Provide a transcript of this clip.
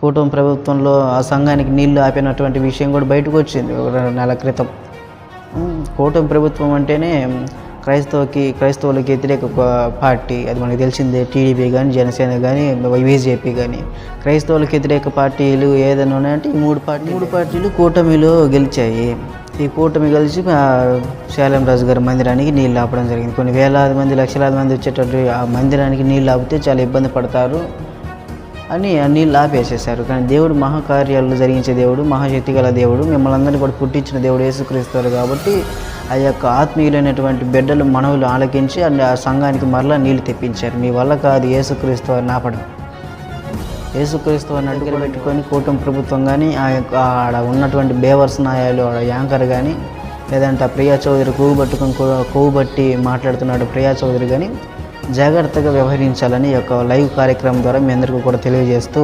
కూటమి ప్రభుత్వంలో ఆ సంఘానికి నీళ్లు ఆపినటువంటి విషయం కూడా బయటకు వచ్చింది ఒక 2 నెలల క్రితం. కూటమి ప్రభుత్వం అంటేనే క్రైస్తవులకి వ్యతిరేక పార్టీ. అది మనకు తెలిసిందే. టీడీపీ కానీ, జనసేన కానీ, బీజేపీ కానీ. క్రైస్తవులకు వ్యతిరేక పార్టీలు ఏదైనా ఉన్నాయంటే ఈ మూడు పార్టీలు కూటమిలో గెలిచాయి. ఈ కూటమి కలిసి శాలం రాజు గారి మందిరానికి నీళ్ళు ఆపడం జరిగింది. కొన్ని వేలాది మంది, లక్షలాది మంది వచ్చేటట్టు ఆ మందిరానికి నీళ్ళు ఆపితే చాలా ఇబ్బంది పడతారు అని ఆ నీళ్ళు ఆపేసేశారు. కానీ దేవుడు మహాకార్యాలు జరిగించే దేవుడు, మహాశక్తి గల దేవుడు, మిమ్మల్ని అందరినీ కూడా పుట్టించిన దేవుడు యేసుక్రీస్తు కాబట్టి ఆ యొక్క ఆత్మీయులైనటువంటి బిడ్డలు మనవులు ఆలకించి ఆ సంఘానికి మరలా నీళ్లు తెప్పించారు. మీ వల్ల కాదు యేసుక్రీస్తు వారిని ఆపడం. యేసుక్రీస్తు వారిని దగ్గర పెట్టుకొని కూటమి ప్రభుత్వం కానీ, ఆ యొక్క ఆడ ఉన్నటువంటి బేవర్స్ నాయాలు, యాంకర్ కానీ, లేదంటే ఆ ప్రియా చౌదరి కొవ్వు బట్టి మాట్లాడుతున్నాడు ప్రియా చౌదరి కానీ జాగ్రత్తగా వ్యవహరించాలని ఈ యొక్క లైవ్ కార్యక్రమం ద్వారా మీ అందరికీ కూడా తెలియజేస్తూ